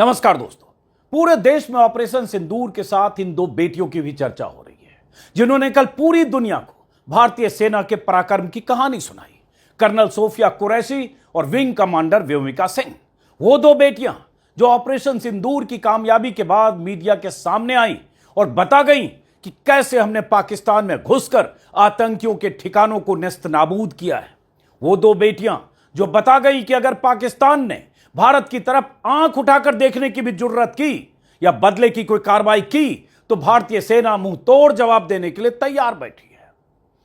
नमस्कार दोस्तों, पूरे देश में ऑपरेशन सिंदूर के साथ इन दो बेटियों की भी चर्चा हो रही है, जिन्होंने कल पूरी दुनिया को भारतीय सेना के पराक्रम की कहानी सुनाई। कर्नल सोफिया कुरैशी और विंग कमांडर व्योमिका सिंह, वो दो बेटियां जो ऑपरेशन सिंदूर की कामयाबी के बाद मीडिया के सामने आई और बता गई कि कैसे हमने पाकिस्तान में घुसकर आतंकियों के ठिकानों को नेस्तनाबूद किया है। वो दो बेटियां जो बता गई कि अगर पाकिस्तान ने भारत की तरफ आंख उठाकर देखने की भी जुर्रत की या बदले की कोई कार्रवाई की तो भारतीय सेना मुंह तोड़ जवाब देने के लिए तैयार बैठी है।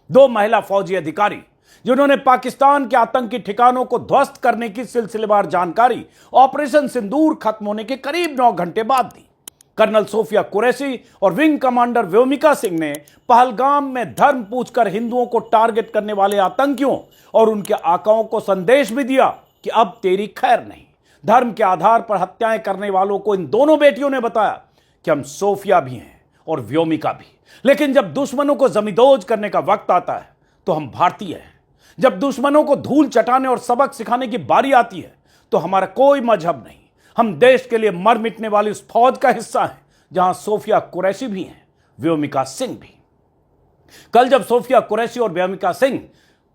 दो महिला फौजी अधिकारी जिन्होंने पाकिस्तान के आतंकी ठिकानों को ध्वस्त करने की सिलसिलेवार जानकारी ऑपरेशन सिंदूर खत्म होने के करीब 9 घंटे बाद दी। कर्नल सोफिया कुरैशी और विंग कमांडर व्योमिका सिंह ने पहलगाम में धर्म पूछकर हिंदुओं को टारगेट करने वाले आतंकियों और उनके आकाओं को संदेश भी दिया कि अब तेरी खैर नहीं। धर्म के आधार पर हत्याएं करने वालों को इन दोनों बेटियों ने बताया कि हम सोफिया भी हैं और व्योमिका भी, लेकिन जब दुश्मनों को जमींदोज करने का वक्त आता है तो हम भारतीय हैं। जब दुश्मनों को धूल चटाने और सबक सिखाने की बारी आती है तो हमारा कोई मजहब नहीं, हम देश के लिए मर मिटने वाली उस फौज का हिस्सा हैं जहां सोफिया कुरैशी भी हैं, व्योमिका सिंह भी। कल जब सोफिया कुरैशी और व्योमिका सिंह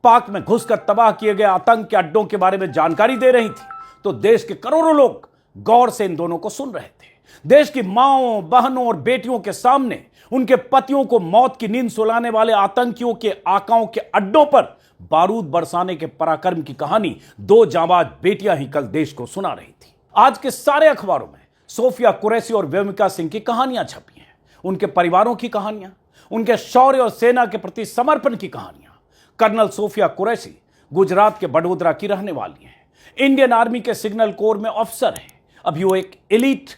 पाक में घुसकर तबाह किए गए आतंक के अड्डों के बारे में जानकारी दे रही थी तो देश के करोड़ों लोग गौर से इन दोनों को सुन रहे थे। देश की माओं, बहनों और बेटियों के सामने उनके पतियों को मौत की नींद सुलाने वाले आतंकियों के आकाओं के अड्डों पर बारूद बरसाने के पराक्रम की कहानी दो जांबाज बेटियां ही कल देश को सुना रही थी। आज के सारे अखबारों में सोफिया कुरैशी और व्योमिका सिंह की कहानियां छपी हैं, उनके परिवारों की कहानियां, उनके शौर्य और सेना के प्रति समर्पण की कहानियां। कर्नल सोफिया कुरैशी गुजरात के बड़ोदरा की रहने वाली हैं, इंडियन आर्मी के सिग्नल कोर में ऑफिसर हैं। अभी वो एक एलीट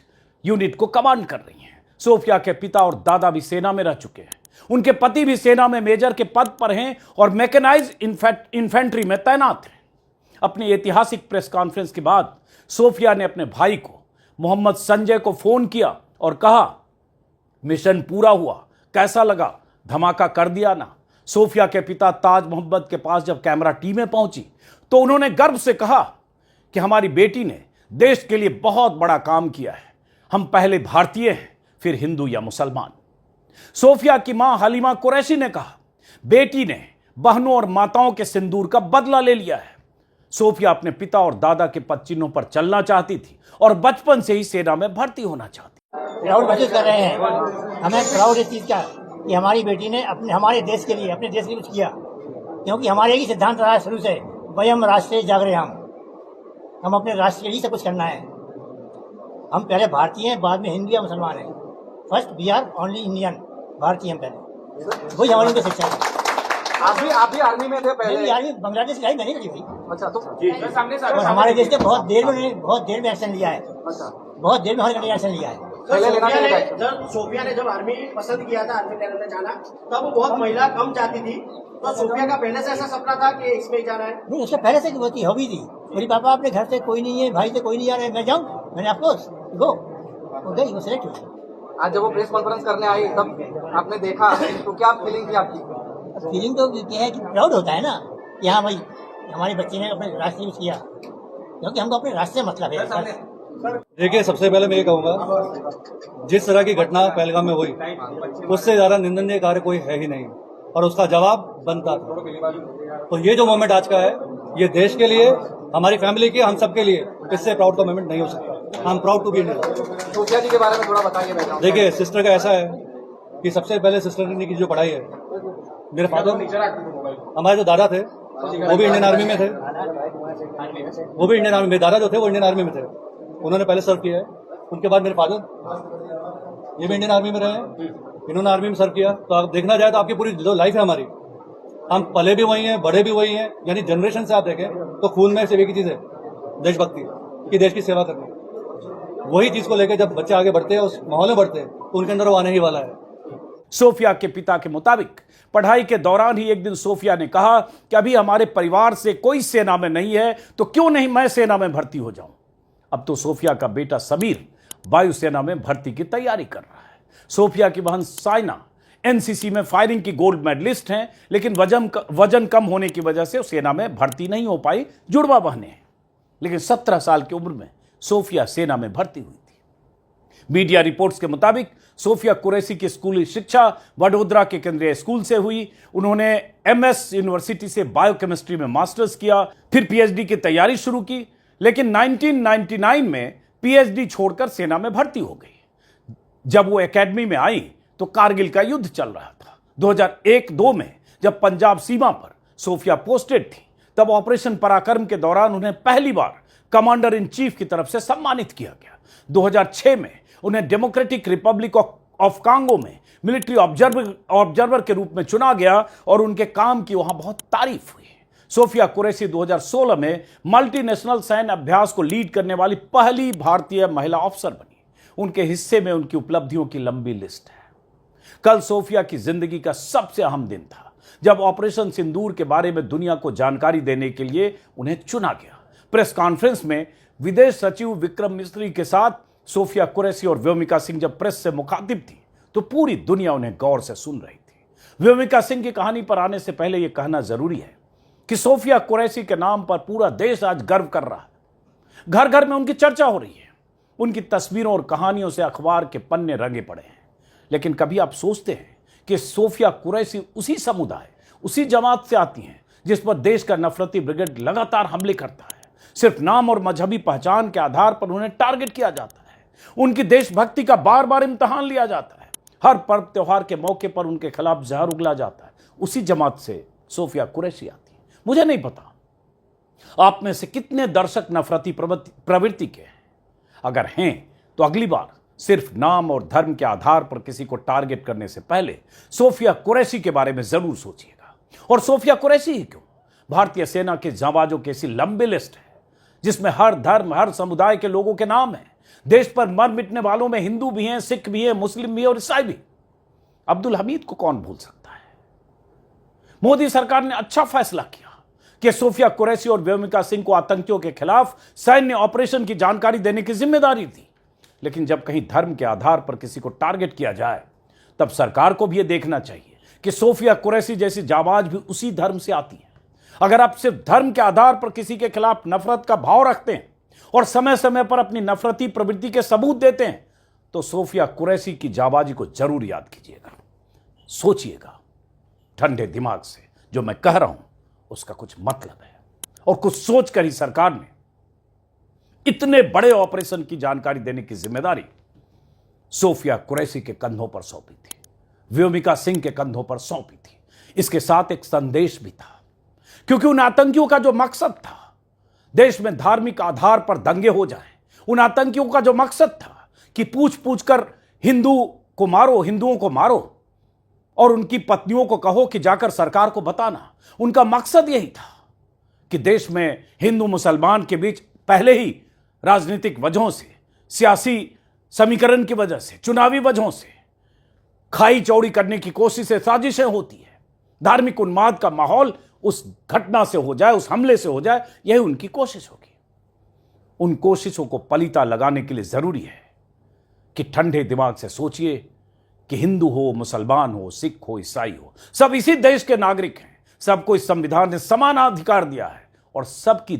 यूनिट को कमांड कर रही हैं। सोफिया के पिता और दादा भी सेना में रह चुके हैं, उनके पति भी सेना में मेजर के पद पर हैं और मैकेनाइज्ड इन्फेंट्री में तैनात हैं। अपनी ऐतिहासिक प्रेस कॉन्फ्रेंस के बाद सोफिया ने अपने भाई को मोहम्मद संजय को फोन किया और कहा, मिशन पूरा हुआ, कैसा लगा, धमाका कर दिया ना। सोफिया के पिता ताज मोहम्मद के पास जब कैमरा टीमें पहुंची तो उन्होंने गर्व से कहा कि हमारी बेटी ने देश के लिए बहुत बड़ा काम किया है। हम पहले भारतीय हैं, फिर हिंदू या मुसलमान। सोफिया की मां हलीमा कुरैशी ने कहा, बेटी ने बहनों और माताओं के सिंदूर का बदला ले लिया है। सोफिया अपने पिता और दादा के पद चिन्हों पर चलना चाहती थी और बचपन से ही सेना में भर्ती होना चाहती। प्राउड महसूस कर रहे हैं, हमें प्राउड इस चीज का कि हमारी बेटी ने हमारे देश के लिए, अपने देश के लिए कुछ किया, क्योंकि हमारे ही सिद्धांत रहा है शुरू से, वयम राष्ट्र जागरे हम अपने राष्ट्र के लिए सब कुछ करना है। हम पहले भारतीय हैं, बाद में हिंदू या मुसलमान हैं। First we are only Indian, भारतीय हम पहले, वही हमारी उनकी शिक्षा है। आप भी आर्मी में थे पहले? आर्मी बांग्लादेश की नहीं करी भाई। अच्छा, तो और हमारे देश ने बहुत देर में एक्शन लिया है। अच्छा, बहुत देर में हमारे एक्शन लिया है। सोफिया ने जब आर्मी पसंद किया था, आर्मी में जाना, तब वो बहुत महिला कम जाती थी, तो सोफिया का पहले से ऐसा सपना था कि इसमें ही जाना है? नहीं, उससे पहले से होती हॉबी थी। मेरी पापा अपने घर से कोई नहीं है, भाई से कोई नहीं जा रहे, मैं जाऊँ, मैंने आपको गो गई, वो सिलेक्ट हुई। आज जब वो प्रेस कॉन्फ्रेंस करने आई तब आपने देखा तो क्या फीलिंग थी आपकी? फीलिंग तो ये है कि प्राउड होता है ना कि हाँ भाई हमारे बच्चे ने अपने राष्ट्र में किया, क्योंकि हमको अपने राष्ट्र से मतलब है। देखिए, सबसे पहले मैं ये कहूँगा, जिस तरह की घटना पहलगाम में हुई उससे ज्यादा निंदनीय कार्य कोई है ही नहीं और उसका जवाब बनता था। तो ये जो मोमेंट आज का है, ये देश के लिए, हमारी फैमिली के, हम सबके लिए, इससे प्राउड का मोमेंट नहीं हो सकता। I am proud to be Indian. Sofiya ji के बारे में थोड़ा बताइए। देखिए, सिस्टर का ऐसा है कि सबसे पहले सिस्टर ने की जो पढ़ाई है, मेरे फादर, हमारे जो दादा थे वो भी इंडियन आर्मी में थे, मेरे दादा जो थे वो इंडियन आर्मी में थे, उन्होंने पहले सर्व किया है। उनके बाद मेरे फादर, ये भी इंडियन आर्मी में रहे हैं, इन्होंने आर्मी में सर्व किया। तो आप देखना जाए तो आपकी पूरी जो लाइफ है हमारी, हम पले भी वही हैं, बड़े भी वही हैं, यानी जनरेशन से आप देखें तो खून में सिर्फ एक ही चीज है, देशभक्ति, कि देश की सेवा करनी। वही चीज को लेकर जब बच्चे आगे बढ़ते हैं, उस माहौल में बढ़ते हैं, तो उनके अंदर वो आने ही वाला है। सोफिया के पिता के मुताबिक पढ़ाई के दौरान ही एक दिन सोफिया ने कहा कि अभी हमारे परिवार से कोई सेना में नहीं है, तो क्यों नहीं मैं सेना में भर्ती हो जाऊं। अब तो सोफिया का बेटा समीर वायुसेना में भर्ती की तैयारी कर रहा है। सोफिया की बहन साइना एनसीसी में फायरिंग की गोल्ड मेडलिस्ट हैं, लेकिन वजन कम होने की वजह से सेना में भर्ती नहीं हो पाई। जुड़वा बहनें हैं, लेकिन 17 साल की उम्र में सोफिया सेना में भर्ती हुई थी। मीडिया रिपोर्ट्स के मुताबिक सोफिया कुरैशी की स्कूली शिक्षा वडोदरा के केंद्रीय स्कूल से हुई। उन्होंने एमएस यूनिवर्सिटी से बायोकेमिस्ट्री में मास्टर्स किया, फिर पीएचडी की तैयारी शुरू की, लेकिन 1999 में पीएचडी छोड़कर सेना में भर्ती हो गई। जब वो एकेडमी में आई तो कारगिल का युद्ध चल रहा था। 2001-2 में जब पंजाब सीमा पर सोफिया पोस्टेड थी, तब ऑपरेशन पराक्रम के दौरान उन्हें पहली बार कमांडर इन चीफ की तरफ से सम्मानित किया गया। 2006 में उन्हें डेमोक्रेटिक रिपब्लिक ऑफ कांगो में मिलिट्री ऑब्जर्वर के रूप में चुना गया और उनके काम की वहां बहुत तारीफ हुई। सोफिया कुरैशी 2016 में मल्टीनेशनल सैन्य अभ्यास को लीड करने वाली पहली भारतीय महिला अफसर बनी। उनके हिस्से में उनकी उपलब्धियों की लंबी लिस्ट है। कल सोफिया की जिंदगी का सबसे अहम दिन था, जब ऑपरेशन सिंदूर के बारे में दुनिया को जानकारी देने के लिए उन्हें चुना गया। प्रेस कॉन्फ्रेंस में विदेश सचिव विक्रम मिस्री के साथ सोफिया कुरैशी और व्योमिका सिंह जब प्रेस से मुखातिब थी तो पूरी दुनिया उन्हें गौर से सुन रही थी। व्योमिका सिंह की कहानी पर आने से पहले यह कहना जरूरी है कि सोफिया कुरैशी के नाम पर पूरा देश आज गर्व कर रहा है। घर घर में उनकी चर्चा हो रही है। उनकी तस्वीरों और कहानियों से अखबार के पन्ने रंगे पड़े हैं। लेकिन कभी आप सोचते हैं कि सोफिया कुरैशी उसी समुदाय, उसी जमात से आती हैं जिस पर देश का नफरती ब्रिगेड लगातार हमले करता है। सिर्फ नाम और मजहबी पहचान के आधार पर उन्हें टारगेट किया जाता है। उनकी देशभक्ति का बार बार इम्तिहान लिया जाता है। हर पर्व त्योहार के मौके पर उनके खिलाफ जहर उगला जाता है। उसी जमात से सोफिया कुरैशी आती है। मुझे नहीं पता आप में से कितने दर्शक नफरती प्रवृत्ति के हैं। अगर हैं तो अगली बार सिर्फ नाम और धर्म के आधार पर किसी को टारगेट करने से पहले सोफिया कुरैशी के बारे में जरूर सोचिएगा। और सोफिया कुरैशी ही क्यों, भारतीय सेना के जाबाजों की ऐसी लंबी लिस्ट है जिसमें हर धर्म, हर समुदाय के लोगों के नाम हैं। देश पर मर मिटने वालों में हिंदू भी हैं, सिख भी हैं, मुस्लिम भी हैं और ईसाई भी। अब्दुल हमीद को कौन भूल सकता है। मोदी सरकार ने अच्छा फैसला किया कि सोफिया कुरैशी और व्योमिका सिंह को आतंकियों के खिलाफ सैन्य ऑपरेशन की जानकारी देने की जिम्मेदारी दी। लेकिन जब कहीं धर्म के आधार पर किसी को टारगेट किया जाए, तब सरकार को भी यह देखना चाहिए कि सोफिया कुरैशी जैसी जाबाज भी उसी धर्म से आती है। अगर आप सिर्फ धर्म के आधार पर किसी के खिलाफ नफरत का भाव रखते हैं और समय समय पर अपनी नफरती प्रवृत्ति के सबूत देते हैं, तो सोफिया कुरैशी की जाबाजी को जरूर याद कीजिएगा। सोचिएगा ठंडे दिमाग से, जो मैं कह रहा हूं उसका कुछ मतलब है। और कुछ सोचकर ही सरकार ने इतने बड़े ऑपरेशन की जानकारी देने की जिम्मेदारी सोफिया कुरैशी के कंधों पर सौंपी थी, व्योमिका सिंह के कंधों पर सौंपी थी। इसके साथ एक संदेश भी था, क्योंकि उन आतंकियों का जो मकसद था देश में धार्मिक आधार पर दंगे हो जाएं, उन आतंकियों का जो मकसद था कि पूछ पूछ कर हिंदुओं को मारो और उनकी पत्नियों को कहो कि जाकर सरकार को बताना, उनका मकसद यही था कि देश में हिंदू मुसलमान के बीच पहले ही राजनीतिक वजहों से, सियासी समीकरण की वजह से, चुनावी वजहों से खाई चौड़ी करने की कोशिशें, साजिशें होती है। धार्मिक उन्माद का माहौल उस घटना से हो जाए, उस हमले से हो जाए, यही उनकी कोशिश होगी। उन कोशिशों को पलीता लगाने के लिए जरूरी है कि ठंडे दिमाग से सोचिए कि हिंदू हो, मुसलमान हो, सिख हो, ईसाई हो, सब इसी देश के नागरिक हैं। सबको इस संविधान ने समान अधिकार दिया है और सबकी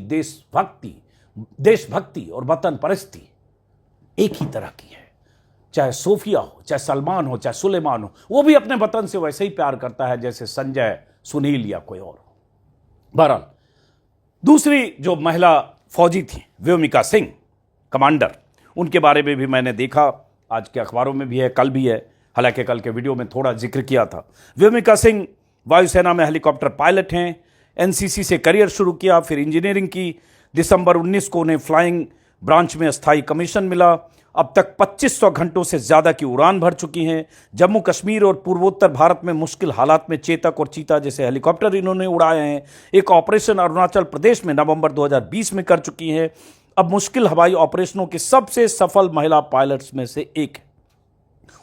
देशभक्ति और वतन परिस्थिति एक ही तरह की है। चाहे सोफिया हो, चाहे सलमान हो, चाहे सुलेमान हो, वो भी अपने वतन से वैसे ही प्यार करता है जैसे संजय, सुनील या कोई और हो। बहरहाल, दूसरी जो महिला फौजी थी व्योमिका सिंह, कमांडर, उनके बारे में भी मैंने देखा, आज के अखबारों में भी है, कल भी है, हालांकि कल के वीडियो में थोड़ा जिक्र किया था। व्योमिका सिंह वायुसेना में हेलीकॉप्टर पायलट हैं। एनसीसी से करियर शुरू किया, फिर इंजीनियरिंग की। दिसंबर 19 को उन्हें फ्लाइंग ब्रांच में स्थायी कमीशन मिला। अब तक 2500 घंटों से ज़्यादा की उड़ान भर चुकी हैं। जम्मू कश्मीर और पूर्वोत्तर भारत में मुश्किल हालात में चेतक और चीता जैसे हेलीकॉप्टर इन्होंने उड़ाए हैं। एक ऑपरेशन अरुणाचल प्रदेश में नवंबर 2020 में कर चुकी हैं। अब मुश्किल हवाई ऑपरेशनों की सबसे सफल महिला पायलट्स में से एक है।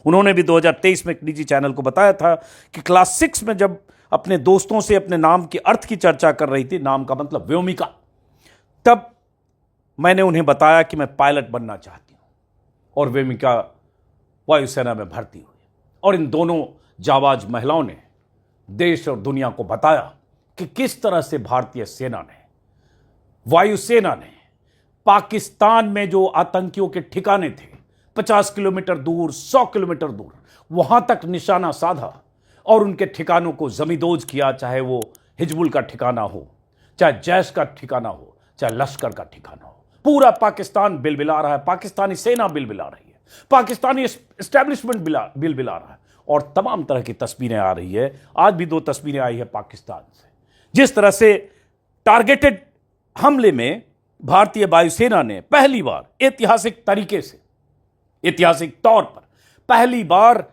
उन्होंने भी 2023 में एक निजी चैनल को बताया था कि क्लास 6 में जब अपने दोस्तों से अपने नाम के अर्थ की चर्चा कर रही थी, नाम का मतलब व्योमिका, तब मैंने उन्हें बताया कि मैं पायलट बनना चाहती हूं। और व्योमिका वायुसेना में भर्ती हुई। और इन दोनों जाबाज महिलाओं ने देश और दुनिया को बताया कि किस तरह से भारतीय सेना ने, वायुसेना ने, पाकिस्तान में जो आतंकियों के ठिकाने थे 50 किलोमीटर दूर, 100 किलोमीटर दूर, वहां तक निशाना साधा और उनके ठिकानों को जमींदोज किया, चाहे वो हिजबुल का ठिकाना हो, चाहे जैश का ठिकाना हो, चाहे लश्कर का ठिकाना हो। पूरा पाकिस्तान बिलबिला रहा है, पाकिस्तानी सेना बिलबिला रही है, पाकिस्तानी एस्टेब्लिशमेंट बिलबिला रहा है और तमाम तरह की तस्वीरें आ रही है। आज भी 2 तस्वीरें आई है पाकिस्तान से, जिस तरह से टारगेटेड हमले में भारतीय वायुसेना ने पहली बार ऐतिहासिक तरीके से, ऐतिहासिक तौर पर पहली बार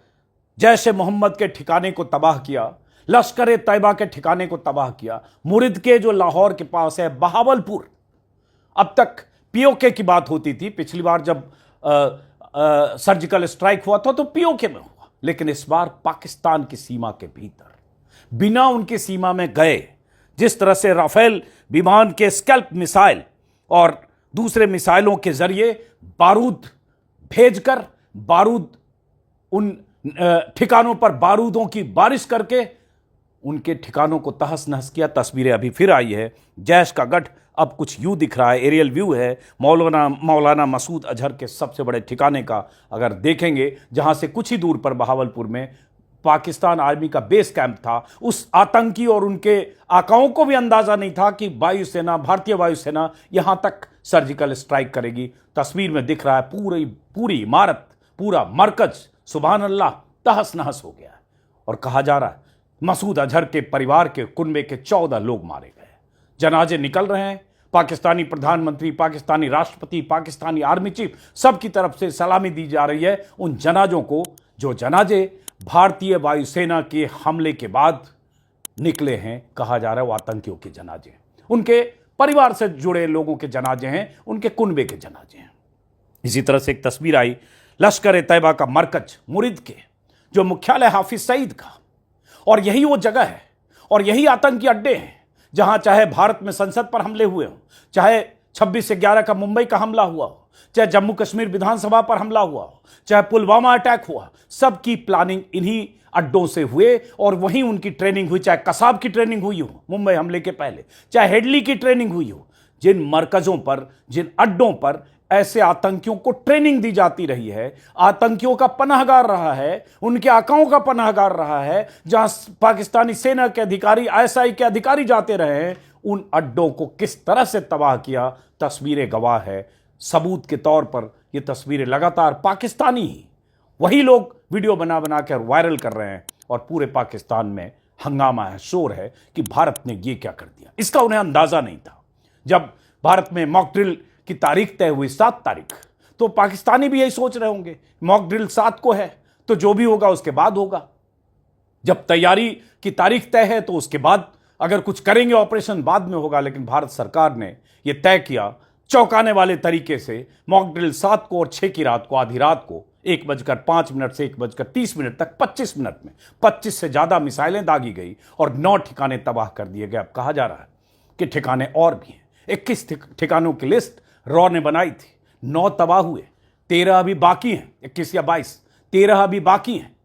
जैश ए मोहम्मद के ठिकाने को तबाह किया, लश्कर ए तैयबा के ठिकाने को तबाह किया। मुरिद के जो लाहौर के पास है, बहावलपुर, अब तक पीओके की बात होती थी। पिछली बार जब सर्जिकल स्ट्राइक हुआ था तो पीओके में हुआ, लेकिन इस बार पाकिस्तान की सीमा के भीतर, बिना उनकी सीमा में गए, जिस तरह से राफेल विमान के स्कैल्प मिसाइल और दूसरे मिसाइलों के जरिए बारूद भेजकर, बारूद उन ठिकानों पर बारूदों की बारिश करके उनके ठिकानों को तहस नहस किया। तस्वीरें अभी फिर आई है, जैश का गढ़ अब कुछ यूं दिख रहा है, एरियल व्यू है मौलाना मसूद अजहर के सबसे बड़े ठिकाने का। अगर देखेंगे, जहां से कुछ ही दूर पर बहावलपुर में पाकिस्तान आर्मी का बेस कैंप था, उस आतंकी और उनके आकाओं को भी अंदाजा नहीं था कि वायुसेना, भारतीय वायुसेना यहां तक सर्जिकल स्ट्राइक करेगी। तस्वीर में दिख रहा है पूरी इमारत, पूरा मरकज, सुभान अल्लाह, तहस नहस हो गया है। और कहा जा रहा है मसूद अजहर के परिवार के कुनबे के 14 लोग मारे गए। जनाजे निकल रहे हैं, पाकिस्तानी प्रधानमंत्री, पाकिस्तानी राष्ट्रपति, पाकिस्तानी आर्मी चीफ, सबकी तरफ से सलामी दी जा रही है उन जनाजों को, जो जनाजे भारतीय वायुसेना के हमले के बाद निकले हैं। कहा जा रहा है वो आतंकियों के जनाजे हैं, उनके परिवार से जुड़े लोगों के जनाजे हैं, उनके कुनबे के जनाजे हैं। इसी तरह से एक तस्वीर आई लश्कर ए तैयबा का मरकज मुरिद के, जो मुख्यालय हाफिज सईद का, और यही वो जगह है और यही आतंकी अड्डे हैं जहां चाहे भारत में संसद पर हमले हुए हों, चाहे 26/11 का मुंबई का हमला हुआ हो, चाहे जम्मू कश्मीर विधानसभा पर हमला हुआ हो, चाहे पुलवामा अटैक हुआ, सबकी प्लानिंग इन्हीं अड्डों से हुए और वहीं उनकी ट्रेनिंग हुई। चाहे कसाब की ट्रेनिंग हुई हो मुंबई हमले के पहले, चाहे हेडली की ट्रेनिंग हुई हो, जिन मरकजों पर, जिन अड्डों पर ऐसे आतंकियों को ट्रेनिंग दी जाती रही है, आतंकियों का पनाहगार रहा है, उनके आकाओं का पनाहगार रहा है, जहां पाकिस्तानी सेना के अधिकारी, आईएसआई के अधिकारी जाते रहे हैं, उन अड्डों को किस तरह से तबाह किया, तस्वीरें गवाह है। सबूत के तौर पर ये तस्वीरें लगातार पाकिस्तानी ही, वही लोग वीडियो बना बना कर वायरल कर रहे हैं और पूरे पाकिस्तान में हंगामा है, शोर है कि भारत ने ये क्या कर दिया। इसका उन्हें अंदाजा नहीं था। जब भारत में मॉक ड्रिल की तारीख तय हुई 7 तारीख, तो पाकिस्तानी भी यही सोच रहे होंगे मॉक ड्रिल 7 को है तो जो भी होगा उसके बाद होगा। जब तैयारी की तारीख तय है तो उसके बाद अगर कुछ करेंगे ऑपरेशन बाद में होगा। लेकिन भारत सरकार ने यह तय किया चौंकाने वाले तरीके से, मॉक ड्रिल 7 को और 6 की रात को, आधी रात को 1:05 से 1:30 तक 25 मिनट में 25 से ज्यादा मिसाइलें दागी गई और 9 ठिकाने तबाह कर दिए गए। अब कहा जा रहा है कि ठिकाने और भी हैं। 21 ठिकानों की लिस्ट रॉ ने बनाई थी, 9 तबाह हुए, 13 अभी बाकी हैं, 21 या 22, 13 अभी बाकी हैं।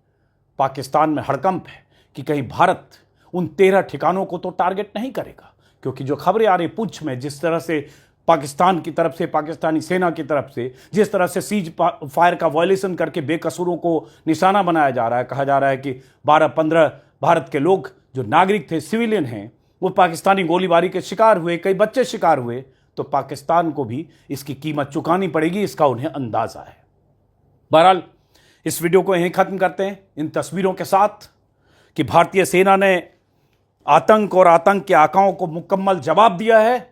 पाकिस्तान में हड़कंप है कि कहीं भारत उन 13 ठिकानों को तो टारगेट नहीं करेगा, क्योंकि जो खबरें आ रही पुंछ में, जिस तरह से पाकिस्तान की तरफ से, पाकिस्तानी सेना की तरफ से जिस तरह से सीज फायर का वायलेशन करके बेकसूरों को निशाना बनाया जा रहा है, कहा जा रहा है कि 12-15 भारत के लोग जो नागरिक थे, सिविलियन हैं, वो पाकिस्तानी गोलीबारी के शिकार हुए, कई बच्चे शिकार हुए, तो पाकिस्तान को भी इसकी कीमत चुकानी पड़ेगी, इसका उन्हें अंदाजा है। बहरहाल इस वीडियो को यहीं खत्म करते हैं इन तस्वीरों के साथ कि भारतीय सेना ने आतंक और आतंक के आकाओं को मुकम्मल जवाब दिया है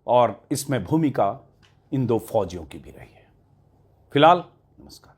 और इसमें भूमिका इन 2 फौजियों की भी रही है। फिलहाल नमस्कार।